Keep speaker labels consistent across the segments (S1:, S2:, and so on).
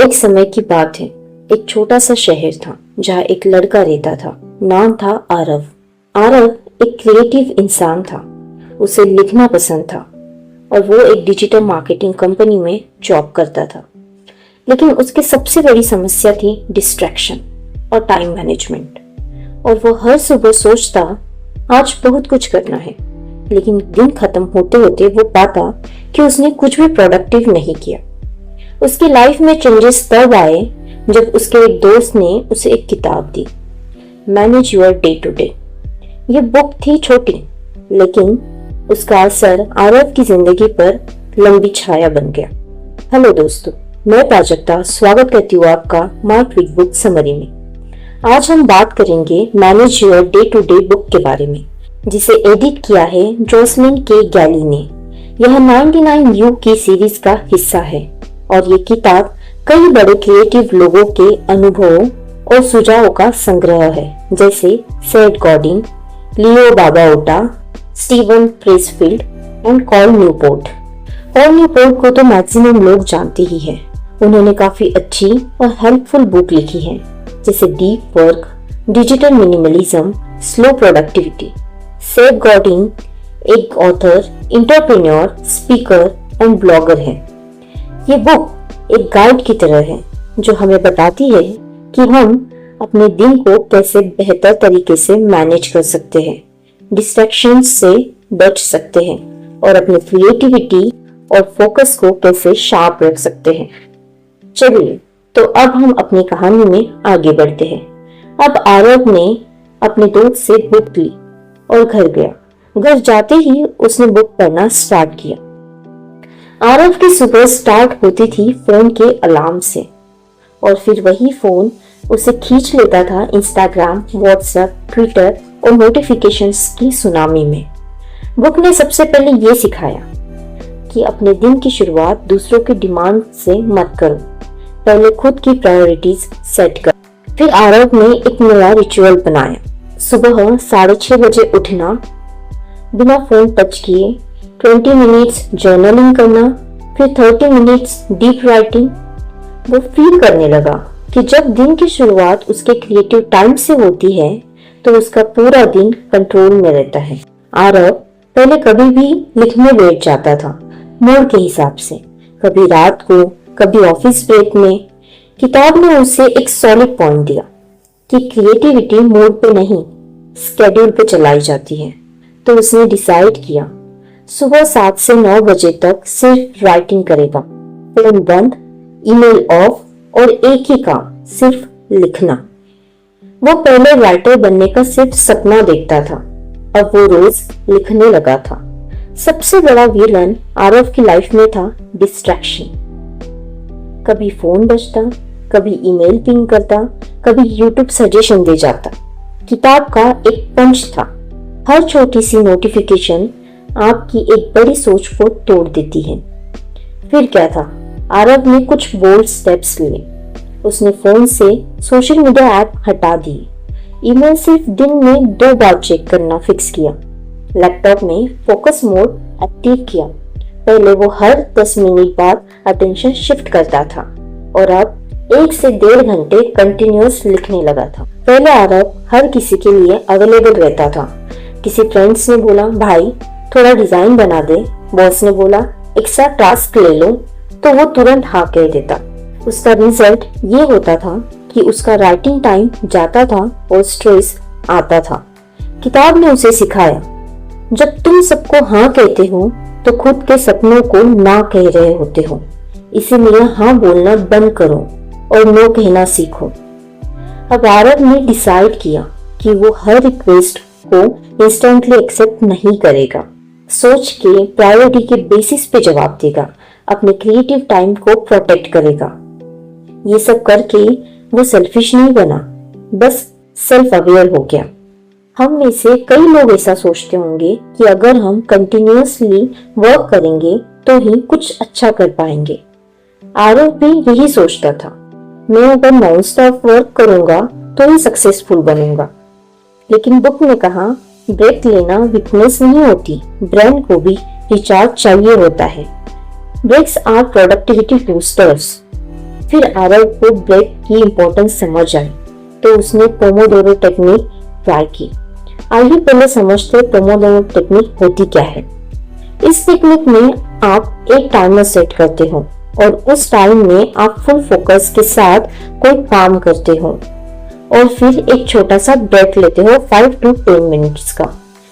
S1: एक समय की बात है। एक छोटा सा शहर था जहाँ एक लड़का रहता था। नाम था आरव। आरव एक क्रिएटिव इंसान था। उसे लिखना पसंद था और वो एक डिजिटल मार्केटिंग कंपनी में जॉब करता था। लेकिन उसकी सबसे बड़ी समस्या थी डिस्ट्रैक्शन और टाइम मैनेजमेंट। और वो हर सुबह सोचता आज बहुत कुछ करना है, लेकिन दिन खत्म होते होते वो पाता कि उसने कुछ भी प्रोडक्टिव नहीं किया। उसकी लाइफ में चेंजेस तब आए जब उसके एक दोस्त ने उसे एक किताब दी, manage your day to day. ये बुक थी छोटी, लेकिन उसका असर आरव की जिंदगी पर लंबी छाया बन गया। हेलो दोस्तों, मैं प्राजक्ता स्वागत करती हूँ आपका माय क्विक बुक समरी में। आज हम बात करेंगे manage your day to day book के बारे में, जिसे एडिट किया है जोसलिन के गैली ने। यह 99U की सीरीज का हिस्सा है और ये किताब कई बड़े क्रिएटिव लोगों के अनुभवों और सुझावों का संग्रह है, जैसे Seth Godin, Leo Babauta, Steven Pressfield and Cal Newport. Cal Newport को तो मैक्सिमम लोग जानते ही हैं। उन्होंने काफी अच्छी और हेल्पफुल बुक लिखी है, जैसे deep work, digital minimalism, slow productivity. Seth Godin एक author, entrepreneur, speaker and blogger है। ये बुक एक गाइड की तरह है जो हमें बताती है कि हम अपने दिन को कैसे बेहतर तरीके से मैनेज कर सकते हैं, डिस्ट्रैक्शंस से बच सकते हैं और अपनी क्रिएटिविटी और फोकस को कैसे शार्प रख सकते हैं। चलिए तो अब हम अपनी कहानी में आगे बढ़ते हैं। अब आरव ने अपने दोस्त से बुक ली और घर गया। घर जाते ही उसने बुक पढ़ना स्टार्ट किया। आरव की सुबह स्टार्ट होती थी फोन के अलार्म से, और फिर वही फोन उसे खींच लेता था इंस्टाग्राम, व्हाट्सएप, ट्विटर और नोटिफिकेशंस की सुनामी में। बुक ने सबसे पहले ये सिखाया कि अपने दिन की शुरुआत दूसरों की डिमांड से मत करो, पहले खुद की प्रायोरिटीज सेट कर। फिर आरव ने एक नया रिचुअल बनाया, सुबह 6:30 बजे उठना, बिना फोन टच किए 20 मिनट्स जर्नलिंग करना, फिर 30 मिनट्स डीप राइटिंग। वो फील करने लगा कि जब दिन की शुरुआत उसके क्रिएटिव टाइम से होती है तो उसका पूरा दिन कंट्रोल में रहता है। आरव पहले कभी भी लिखने बैठ जाता था मूड के हिसाब से, कभी रात को, कभी ऑफिस ब्रेक में। किताब ने उसे एक सॉलिड पॉइंट दिया कि क्रिएटिविटी मूड पे नहीं, स्केड्यूल पे चलाई जाती है। तो उसने डिसाइड किया सुबह 7 से 9 बजे तक सिर्फ राइटिंग करेगा, फोन बंद, ईमेल ऑफ और एक ही काम, सिर्फ लिखना। वो पहले राइटर बनने का सिर्फ सपना देखता था, अब वो रोज लिखने लगा था। सबसे बड़ा विलन आरव की लाइफ में था डिस्ट्रैक्शन। कभी फोन बजता, कभी ईमेल पिंग करता, कभी यूट्यूब सजेशन दे जाता। किताब का एक पंच था, हर छोटी सी नोटिफिकेशन आपकी एक बड़ी सोच को तोड़ देती है। फिर क्या था, आरव ने कुछ बोल्ड स्टेप्स लिए। उसने फोन से सोशल मीडिया ऐप हटा दिए, ईमेल सिर्फ दिन में 2 बार चेक करना फिक्स किया, लैपटॉप में फोकस मोड एक्टिव किया। पहले वो हर 10 मिनट बाद अटेंशन शिफ्ट करता था और अब 1 से 1.5 घंटे कंटिन्यूअस लिखने लगा था। पहले आरव हर किसी के लिए अवेलेबल रहता था। किसी फ्रेंड्स ने बोला भाई थोड़ा डिजाइन बना दे, बॉस ने बोला एक्स्ट्रा टास्क ले लो, तो वो तुरंत हाँ कह देता। उसका रिजल्ट ये होता था कि उसका राइटिंग टाइम जाता था और स्ट्रेस आता था। किताब ने उसे सिखाया जब तुम सबको हाँ कहते हो तो खुद के सपनों को ना कह रहे होते हो, इसीलिए हाँ बोलना बंद करो और नो कहना सीखो। अब आरव ने डिसाइड किया कि वो हर रिक्वेस्ट को इंस्टेंटली एक्सेप्ट नहीं करेगा, सोच के प्रायोरिटी के बेसिस पे जवाब देगा, अपने क्रिएटिव टाइम को प्रोटेक्ट करेगा। ये सब करके वो सेल्फिश नहीं बना, बस सेल्फ अवेयर हो गया। हम में से कई लोग ऐसा सोचते होंगे कि अगर हम कंटिन्यूअसली वर्क करेंगे तो ही कुछ अच्छा कर पाएंगे। आरव भी यही सोचता था, मैं अगर नॉन स्टॉप वर्क करूंगा तो ही सक्सेसफुल बनूंगा। लेकिन बुक ने कहा ब्रेक लेना वीकनेस नहीं होती, ब्रेन को भी रिचार्ज चाहिए होता है। Breaks are productivity boosters. फिर आरव को ब्रेक की इम्पोर्टेंस समझ आई तो उसने पोमोडोरो टेक्निक ट्राई की। आइए पहले समझते पोमोडोरो टेक्निक होती क्या है। इस टेक्निक में आप एक टाइमर सेट करते हो और उस टाइम में आप फुल फोकस के साथ कोई काम करते हो और फिर एक छोटा सा ब्रेक लेते हो 5 to 10 मिनट्स का।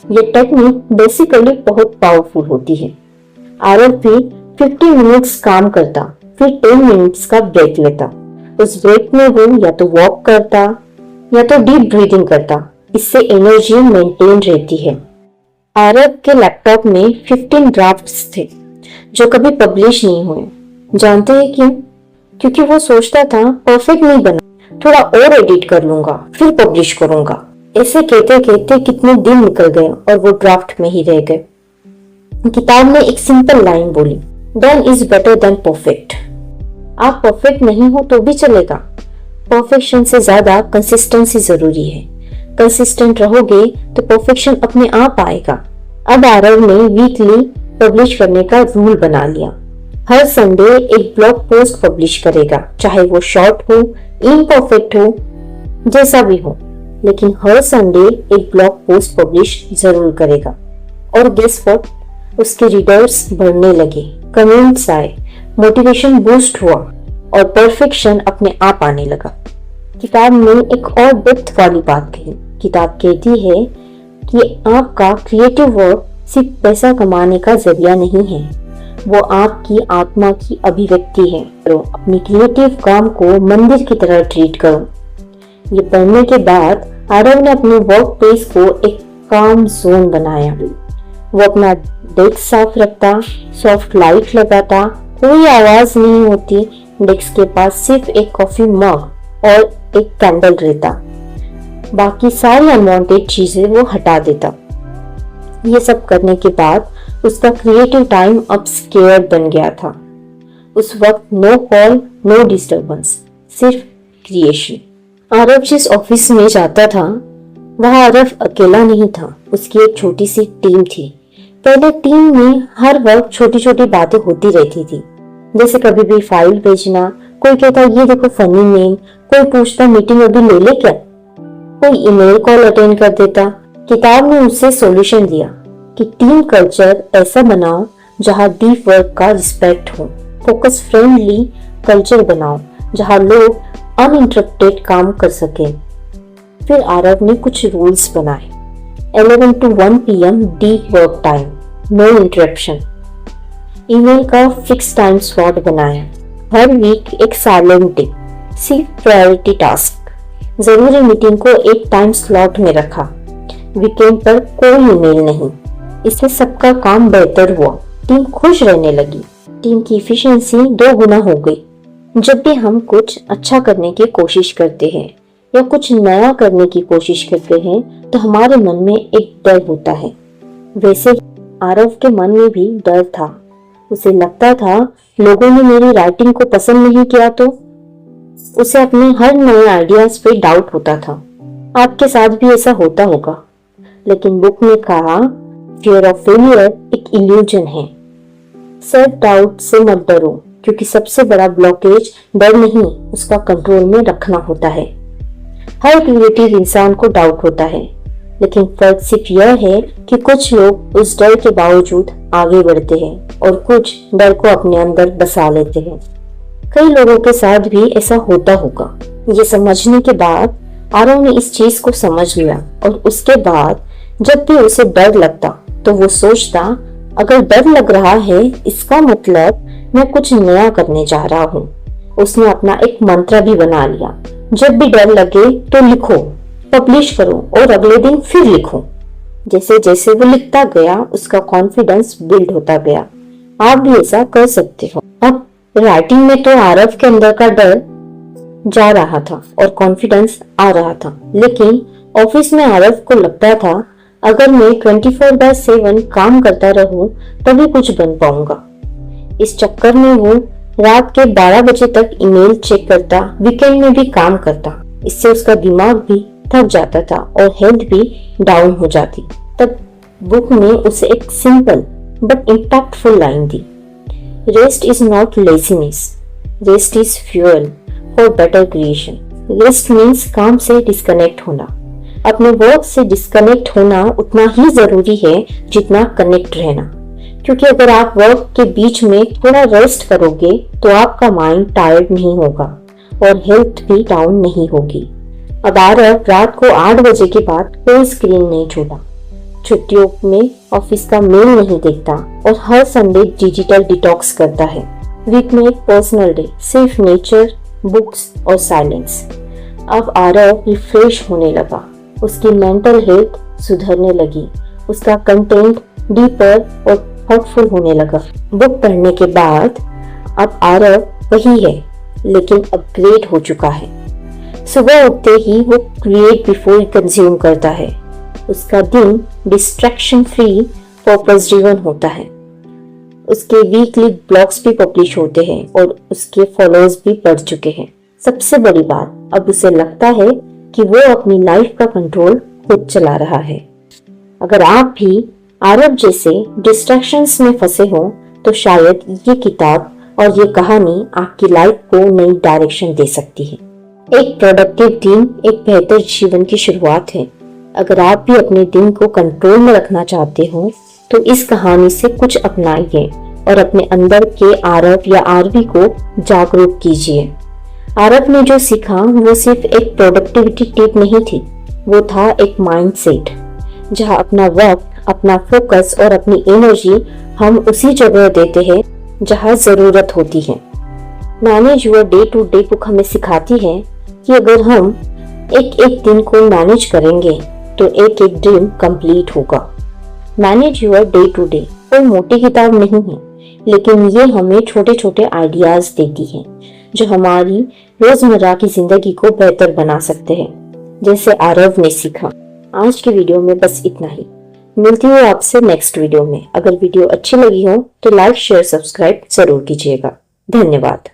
S1: ये टेक्निक बेसिकली बहुत पावरफुल होती है। आरव भी 50 मिनट्स काम करता, फिर 10 मिनट्स का ब्रेक लेता। उस ब्रेक में वो या तो वॉक करता या तो डीप ब्रीदिंग करता। इससे एनर्जी मेंटेन रहती है। आरव के लैपटॉप में 15 ड्राफ्ट्स थे जो कभी पब्लिश नहीं हुए। जानते हैं क्यों? क्योंकि वो सोचता था परफेक्ट नहीं बना, थोड़ा और एडिट कर लूंगा फिर पब्लिश करूंगा। ऐसे कहते कहते कितने दिन निकल गए और वो ड्राफ्ट में ही रह गए। किताब में एक सिंपल लाइन बोली, done is better than perfect. आप परफेक्ट नहीं हो तो भी चलेगा, परफेक्शन से ज्यादा कंसिस्टेंसी जरूरी है। कंसिस्टेंट रहोगे तो परफेक्शन अपने आप आएगा। अब आरव ने वीकली पब्लिश करने का रूल बना लिया। हर संडे एक ब्लॉग पोस्ट पब्लिश करेगा, चाहे वो शॉर्ट हो, इम्परफेक्ट हो, जैसा भी हो, लेकिन हर संडे एक ब्लॉग पोस्ट पब्लिश जरूर करेगा। और गेस व्हाट, उसके रीडर्स बढ़ने लगे, कमेंट्स आए, मोटिवेशन बूस्ट हुआ और परफेक्शन अपने आप आने लगा। किताब में एक और डेप्थ वाली बात कही। किताब कहती है कि आपका क्रिएटिव वर्क सिर्फ पैसा कमाने का जरिया नहीं है, वो आपकी आत्मा की अभिव्यक्ति है। तो अपनी क्रिएटिव काम को मंदिर की तरह ट्रीट करो। ये पढ़ने के बाद आरव ने अपने वर्क प्लेस को एक काम जोन बनाया। वो अपना डेस्क साफ रखता, सॉफ्ट लाइट लगाता, कोई आवाज नहीं होती, डेस्क के पास सिर्फ एक कॉफी मग और एक कैंडल रहता, बाकी सारी अनवांटेड चीजें वो हटा देता। ये सब करने के बाद उसका क्रिएटिव टाइम अब स्केयर्ड बन गया था। उस वक्त नो कॉल, नो डिस्टरबेंस, सिर्फ क्रिएशन। आरव जिस ऑफिस में जाता था वहाँ आरव अकेला नहीं था, उसकी एक छोटी सी टीम थी। पहले टीम में हर वक्त छोटी छोटी बातें होती रहती थी, जैसे कभी भी फाइल भेजना, कोई कहता ये देखो फनी मेल, कोई पूछता मीटिंग अभी ले ले क्या, कोई ईमेल कॉल अटेंड कर देता। किताब ने उससे सॉल्यूशन दिया कि टीम कल्चर ऐसा बनाओ जहां डीप वर्क का रिस्पेक्ट हो, फोकस फ्रेंडली कल्चर बनाओ जहां लोग अनइंटरप्टेड काम कर सके। फिर आरव ने कुछ रूल्स बनाए। 11 to 1 PM deep work time, no interruption. Email का फिक्स टाइम स्लॉट बनाया। हर वीक एक साइलेंट डे, सिर्फ प्रायोरिटी टास्क। जरूरी मीटिंग को एक टाइम स्लॉट में रखा। वीकेंड पर कोई ईमेल नहीं। इससे सबका काम बेहतर हुआ, टीम खुश रहने लगी, टीम की इफिशिएंसी 2 गुना हो गई। जब भी हम कुछ अच्छा करने की कोशिश करते हैं या कुछ नया करने की कोशिश करते हैं तो हमारे मन में एक डर होता है। वैसे आरव के मन में भी डर था। उसे लगता था लोगों ने मेरी राइटिंग को पसंद नहीं किया तो। उसे अपने हर नए आइडियाज पे डाउट होता था। आपके साथ भी ऐसा होता होगा। लेकिन बुक ने कहा फियर ऑफ फेलियर एक इल्यूजन है। सेल्फ डाउट से मत डरो, क्योंकि सबसे बड़ा ब्लॉकेज डर नहीं, उसका कंट्रोल में रखना होता है। हर क्रिएटिव इंसान को डाउट होता है, लेकिन फर्क सिर्फ यह है कि कुछ लोग उस डर के बावजूद आगे बढ़ते हैं और कुछ डर को अपने अंदर बसा लेते हैं। कई लोगों के साथ भी ऐसा होता होगा। ये समझने के बाद आरव ने इस चीज को समझ लिया और उसके बाद जब भी उसे डर लगता तो वो सोचता अगर डर लग रहा है इसका मतलब मैं कुछ नया करने जा रहा हूँ। उसने अपना एक मंत्र भी बना लिया, जब भी डर लगे तो लिखो, पब्लिश करो और अगले दिन फिर लिखो। जैसे जैसे वो लिखता गया उसका कॉन्फिडेंस बिल्ड होता गया। आप भी ऐसा कर सकते हो। अब राइटिंग में तो आरव के अंदर का डर जा रहा था और कॉन्फिडेंस आ रहा था, लेकिन ऑफिस में आरव को लगता था अगर मैं 24/7 काम करता रहूं तभी कुछ बन पाऊंगा। इस चक्कर में वो रात के 12 बजे तक ईमेल चेक करता, वीकेंड में भी काम करता। इससे उसका दिमाग भी थक जाता था और हेल्थ भी डाउन हो जाती। तब बुक ने उसे एक simple but impactful line the, rest is not laziness, rest is fuel for better creation. Rest means काम से डिस्कनेक्ट होना। अपने वर्क से डिस्कनेक्ट होना उतना ही जरूरी है जितना कनेक्ट रहना, क्योंकि अगर आप वर्क के बीच में थोड़ा रेस्ट करोगे तो आपका माइंड टायर्ड नहीं होगा और हेल्थ भी डाउन नहीं होगी। अब आरव रात को 8 बजे के बाद कोई स्क्रीन नहीं छूटा, छुट्टियों में ऑफिस का मेल नहीं देखता और हर संडे डिजिटल डिटॉक्स करता है। वीक में एक पर्सनल डे, सिर्फ नेचर, बुक्स और साइलेंस। अब आरव रिफ्रेश होने लगा, उसकी मेंटल हेल्थ सुधरने लगी, उसका कंटेंट डीपर और थॉटफुल होने लगा। बुक पढ़ने के बाद अब आरव वही है, लेकिन अपग्रेड हो चुका है। सुबह उठते ही वो क्रिएट बिफोर कंज्यूम करता है। उसका दिन डिस्ट्रैक्शन फ्री, पर्पस ड्रिवन होता है। उसके वीकली ब्लॉग्स भी पब्लिश होते हैं और उसके फॉलोअर्स भी बढ़ चुके हैं। सबसे बड़ी बात, अब उसे लगता है कि वो अपनी लाइफ का कंट्रोल खुद चला रहा है। अगर आप भी आरव जैसे डिस्ट्रैक्शंस में फंसे हो तो शायद ये किताब और ये कहानी आपकी लाइफ को नई डायरेक्शन दे सकती है। एक प्रोडक्टिव दिन एक बेहतर जीवन की शुरुआत है। अगर आप भी अपने दिन को कंट्रोल में रखना चाहते हो तो इस कहानी से कुछ अपनाइए और अपने अंदर के आरव या आरवी को जागरूक कीजिए। आरव ने जो सीखा वो सिर्फ एक प्रोडक्टिविटी टिप नहीं थी, वो था एक माइंडसेट, जहां अपना वक्त, अपना फोकस और अपनी एनर्जी हम उसी जगह देते हैं जहां जरूरत होती है। Manage your day to day book हमें सिखाती है कि अगर हम एक एक दिन को मैनेज करेंगे तो एक एक ड्रीम कंप्लीट होगा। Manage your day to day कोई मोटी किताब नहीं है, लेकिन ये हमें छोटे छोटे आइडियाज देती है जो हमारी रोजमर्रा की जिंदगी को बेहतर बना सकते हैं, जैसे आरव ने सीखा। आज की वीडियो में बस इतना ही। मिलती हूँ आपसे नेक्स्ट वीडियो में। अगर वीडियो अच्छी लगी हो तो लाइक, शेयर, सब्सक्राइब जरूर कीजिएगा। धन्यवाद।